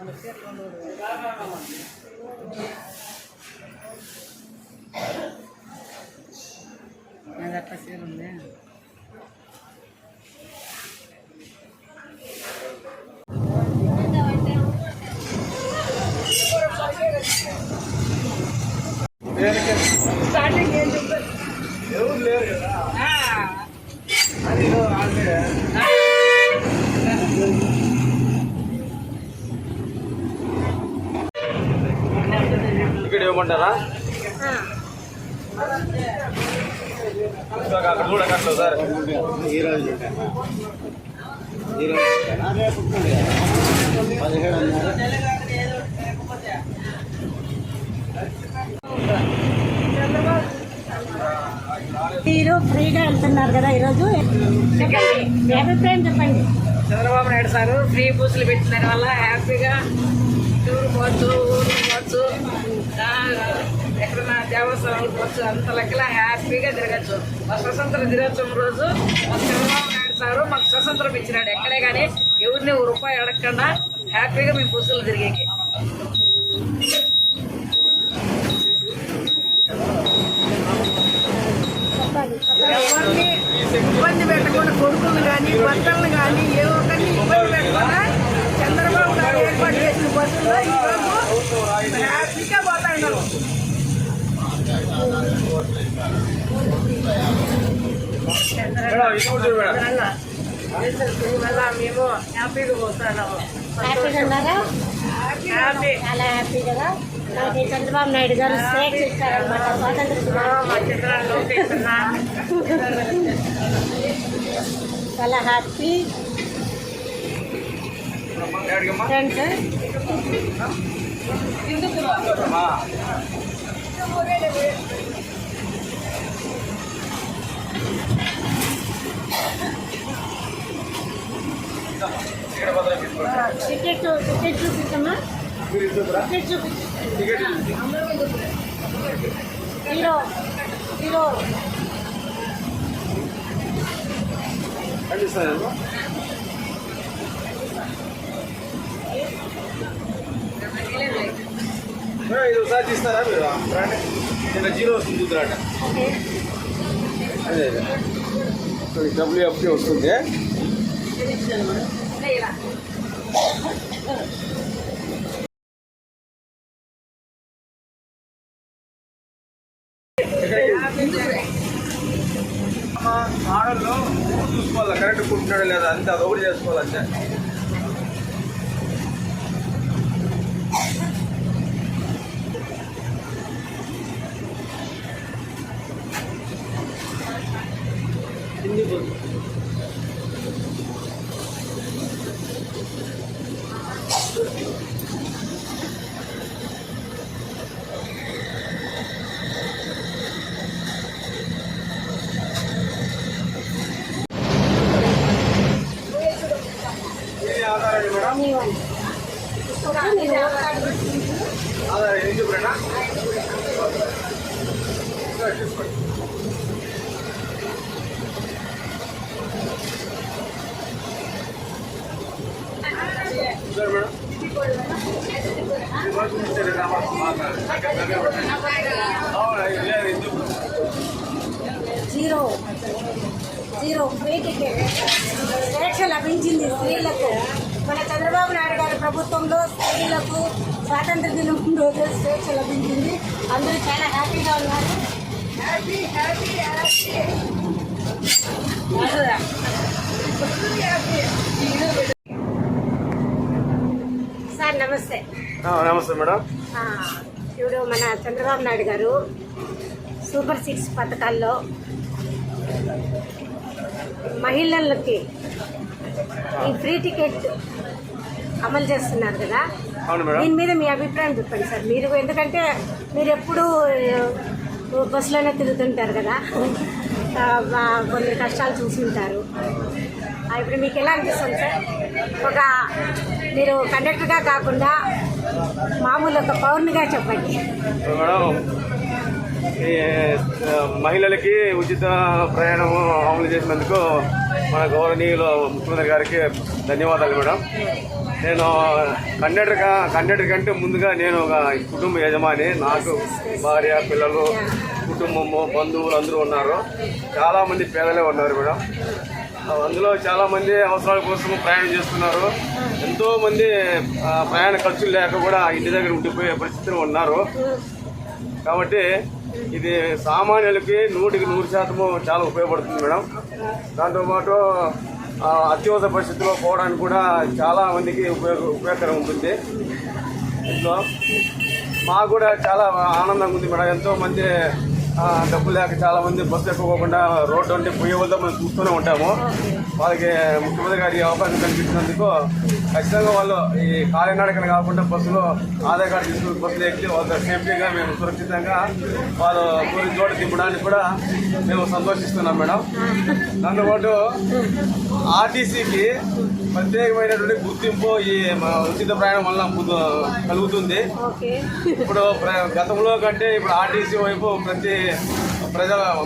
అట్లా సీర ఉంది. స్టార్టింగ్ ఏం చెప్తారు ఎవరు లేరు కదా. టికెట్ ఇవ్వమంటారా? అక్కడ చూడకట్లేదు సార్. ఈరోజు 17 మీరు ఫ్రీగా వెళ్తున్నారు కదా ఈరోజు, చెప్పండి మీ అభిప్రాయం చెప్పండి. చంద్రబాబు నాయుడు సారు ఫ్రీ బస్సులు పెట్టిన వల్ల హ్యాపీగా టూర్ పోవచ్చు, ఊరు పోవచ్చు, ఎక్కడన్నా దేవస్థానాలు పోవచ్చు, అంత లెక్కల హ్యాపీగా తిరగచ్చు. మా స్వతంత్ర దినోత్సవం రోజు మా చంద్రబాబు నాయుడు సారు మాకు స్వతంత్రం ఇచ్చినాడు. ఎక్కడే కానీ ఎవరిని రూపాయి అడగకుండా హ్యాపీగా మేము బస్సులు తిరిగేకి. ఎవరిని ఇబ్బంది పెట్టకుండా, కొడుకులు కానీ భర్తలను కానీ ఏ ఒక్కరిని ఇబ్బంది పెట్టకుండా చంద్రబాబు నాయుడు ఏర్పాటు చేసిన బస్సులో ఈరోజు హ్యాపీగా పోతాడు. వల్ల మేము హ్యాపీగా పోతున్నాము. చాలా హ్యాపీ కదా. మనకి చంద్రబాబు నాయుడు గారు స్వేచ్ఛ ఇచ్చారనమాట, స్వాతంత్ర చాలా హ్యాపీ ఫ్రెండ్స్. టికెట్ చూపిస్తామా? టికెట్ చూపిస్తాం. హీరో ఇది ఒకసారి తీస్తారా మీరు? చిన్న జీరో వస్తుంది చూద్దాట. అదే WFP వస్తుంది. ఆడల్లో చూసుకోవాలా, కరెక్ట్ కుట్టినాడు లేదా అంతే, అది ఒకటి చేసుకోవాలంటే. జీరో ఫ్రీ టికెట్ స్వేచ్ఛ లభించింది స్త్రీలకు. మన చంద్రబాబు నాయుడు గారి ప్రభుత్వంలో స్త్రీలకు స్వాతంత్ర దినం రోజు స్వేచ్ఛ లభించింది. అందరూ చాలా హ్యాపీగా ఉన్నారు. సార్ నమస్తే. నమస్తే మేడం. ఇప్పుడు మన చంద్రబాబు నాయుడు గారు సూపర్ 6 పథకాల్లో మహిళలకి ఈ ఫ్రీ టికెట్ అమలు చేస్తున్నారు కదా, దీని మీద మీ అభిప్రాయం చెప్పండి సార్. మీరు ఎందుకంటే మీరు ఎప్పుడు బస్సులోనే తిరుగుతుంటారు కదా, కొన్ని కష్టాలు చూసుంటారు. ఇప్పుడు మీకు ఎలా అనిపిస్తుంది సార్? ఒక మీరు కండక్టర్గా కాకుండా మామూలు ఒక పౌరునిగా చెప్పండి. మహిళలకి ఉచిత ప్రయాణము అమలు చేసినందుకు మన గౌరవనీయులు ముఖ్యమంత్రి గారికి ధన్యవాదాలు మేడం. నేను కండక్టర్ కంటే ముందుగా నేను ఒక కుటుంబ యజమాని. నాకు భార్య, పిల్లలు, కుటుంబము, బంధువులు అందరూ ఉన్నారు. చాలామంది పేదలే ఉన్నారు మేడం. అందులో చాలామంది అవసరాల కోసం ప్రయాణం చేస్తున్నారు. ఎంతోమంది ప్రయాణ ఖర్చులు లేక కూడా ఇంటి దగ్గర ఉండిపోయే పరిస్థితులు ఉన్నారు. కాబట్టి ఇది సామాన్యులకి 100% చాలా ఉపయోగపడుతుంది మేడం. దాంతోపాటు అత్యవసర పరిస్థితుల్లో పోవడానికి కూడా చాలా మందికి ఉపయోగకరం ఉంటుంది. ఇంట్లో మాకు కూడా చాలా ఆనందంగా ఉంది మేడం. ఎంతోమంది డబ్బు లేక చాలా మంది బస్సు ఎక్కుకోకుండా రోడ్డు అంటే పోయే వద్ద మనం చూస్తూనే ఉంటాము. వాళ్ళకి ముఖ్యమంత్రి గారి అవకాశం కల్పించినందుకు ఖచ్చితంగా వాళ్ళు ఈ కాలినడకన కాకుండా బస్సులో ఆధార్ కార్డు తీసుకుని బస్సులు ఎక్కి వాళ్ళ సేఫ్టీగా మేము సురక్షితంగా వాళ్ళు కోరిన చోట దింపడానికి కూడా మేము సంతోషిస్తున్నాం మేడం. దాంతోపాటు ఆర్టీసీకి ప్రత్యేకమైనటువంటి గుర్తింపు ఈ ఉచిత ప్రయాణం వల్ల కలుగుతుంది. ఇప్పుడు గతంలో కంటే ఇప్పుడు ఆర్టీసీ వైపు ప్రతి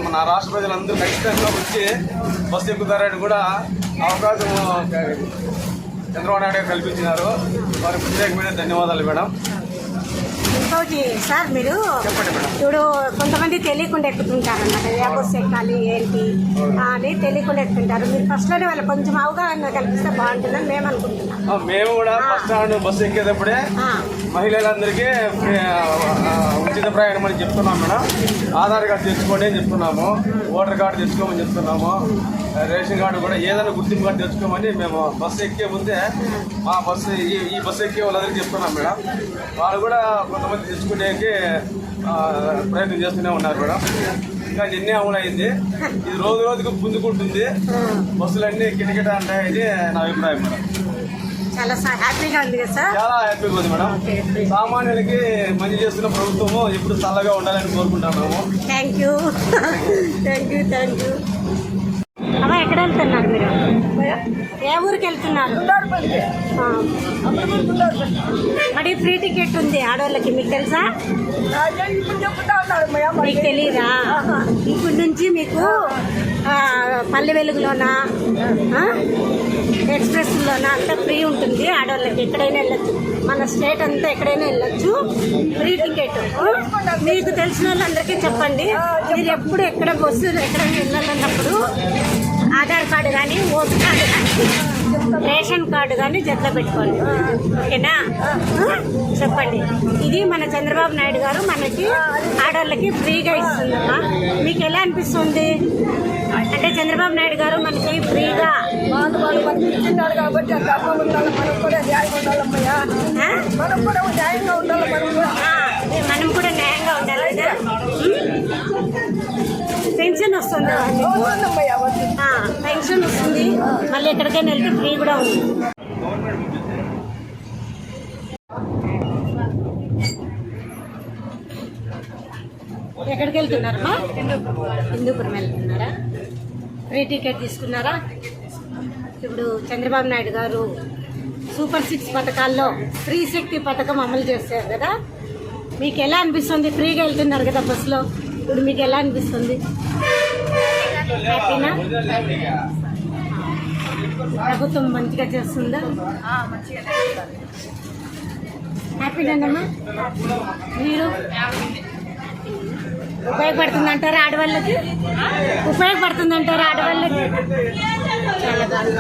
మన రాష్ట్ర ప్రజలందరూ ఖచ్చితంగా వచ్చి బస్సు ఎక్కుతారని కూడా అవకాశం చంద్రబాబు నాయుడు కల్పించినారు. వారికి ప్రత్యేకమైన ధన్యవాదాలు మేడం. ఇంకోటి సార్, మీరు ఇప్పుడు కొంతమంది తెలియకుండా ఎక్కుతుంటారు అన్నమాట. ఏ బస్సు ఎక్కాలి ఏంటి అని తెలియకుండా ఎక్కుతుంటారు. మీరు ఫస్ట్లోనే వాళ్ళకి కొంచెం అవగాహన కల్పిస్తే బాగుంటుందని మేము అనుకుంటున్నాం. మేము కూడా ఫస్ట్ స్టాండ్ బస్సు ఎక్కేటప్పుడే మహిళలందరికీ ఉచిత ప్రయాణం అని చెప్తున్నాం మేడం. ఆధార్ కార్డు తెచ్చుకోండి అని చెప్తున్నాము, ఓటర్ కార్డు తెచ్చుకోమని చెప్తున్నాము, రేషన్ కార్డు కూడా ఏదైనా గుర్తింపు కార్డు తెచ్చుకోమని మేము బస్సు ఎక్కే ముందే మా బస్సు ఈ బస్సు ఎక్కే వాళ్ళందరికీ చెప్తున్నాం మేడం. వాళ్ళు కూడా కొంతమంది తెచ్చుకునేకి ప్రయత్నం చేస్తూనే ఉన్నారు మేడం. ఇంకా నిన్నే అమలైంది. ఇది రోజు రోజుకు పుంజుకుంటుంది. బస్సులన్నీ కిటకిట అంటాయని నా అభిప్రాయం మేడం. చాలా హ్యాపీగా ఉంది కదా సార్? చాలా హ్యాపీగా ఉంది మేడం. సామాన్యులకి మంచి చేస్తున్న ప్రభుత్వము ఎప్పుడు చల్లగా ఉండాలని కోరుకుంటున్నాము. Thank you. అమ్మా, ఎక్కడ వెళ్తున్నారు మీరు? ఏ ఊరికి వెళ్తున్నారు? మరి ఫ్రీ టికెట్ ఉంది ఆడవాళ్ళకి, మీకు తెలుసా? మీకు తెలీదా? ఇప్పటి నుంచి మీకు పల్లె వెలుగులోనా ఎక్స్ప్రెస్లోనా అంతా ఫ్రీ ఉంటుంది. ఆడవాళ్ళకి ఎక్కడైనా వెళ్ళచ్చు, మన స్టేట్ అంతా ఎక్కడైనా వెళ్ళచ్చు. ఫ్రీ టికెట్ మీకు తెలిసిన వాళ్ళందరికీ చెప్పండి. మీరు ఎప్పుడు ఎక్కడ బస్సు ఎక్కడైనా వెళ్ళాలన్నప్పుడు ఆధార్ కార్డు కానీ, ఓటర్ కార్డు కానీ, రేషన్ కార్డు కానీ జతలో పెట్టుకోండి. ఓకేనా? చెప్పండి. ఇది మన చంద్రబాబు నాయుడు గారు మనకి ఆడవాళ్ళకి ఫ్రీగా ఇస్తుందమ్మా. మీకు ఎలా అనిపిస్తుంది? అంటే చంద్రబాబు నాయుడు గారు మనకి ఫ్రీగా ఇచ్చినాడు కాబట్టి మనం కూడా న్యాయంగా ఉండాలమ్మయ్యా. మనం కూడా న్యాయంగా ఉండాలి. మనం కూడా న్యాయంగా ఉండాలి కదా. పెన్షన్ వస్తుంది, పెన్షన్ వస్తుంది. మళ్ళీ ఎక్కడికైనా వెళ్తే ఫ్రీ కూడా ఉంది. ఎక్కడికి వెళ్తున్నారమ్మా? హిందూపురం వెళ్తున్నారా? ఫ్రీ టికెట్ తీసుకున్నారా? ఇప్పుడు చంద్రబాబు నాయుడు గారు సూపర్ 6 పథకాల్లో స్త్రీ శక్తి పథకం అమలు చేశారు కదా. మీకు ఎలా అనిపిస్తుంది? ఫ్రీగా వెళ్తున్నారు కదా బస్సులో. ఇప్పుడు మీకు ఎలా అనిపిస్తుంది? హ్యాపీనా? ప్రభుత్వం మంచిగా చేస్తుందా? హ్యాపీనేనమ్మా? మీరు ఉపయోగపడుతుందంటారా ఆడవాళ్ళకి? ఉపయోగపడుతుందంటారా ఆడవాళ్ళకి? చాలా బాగా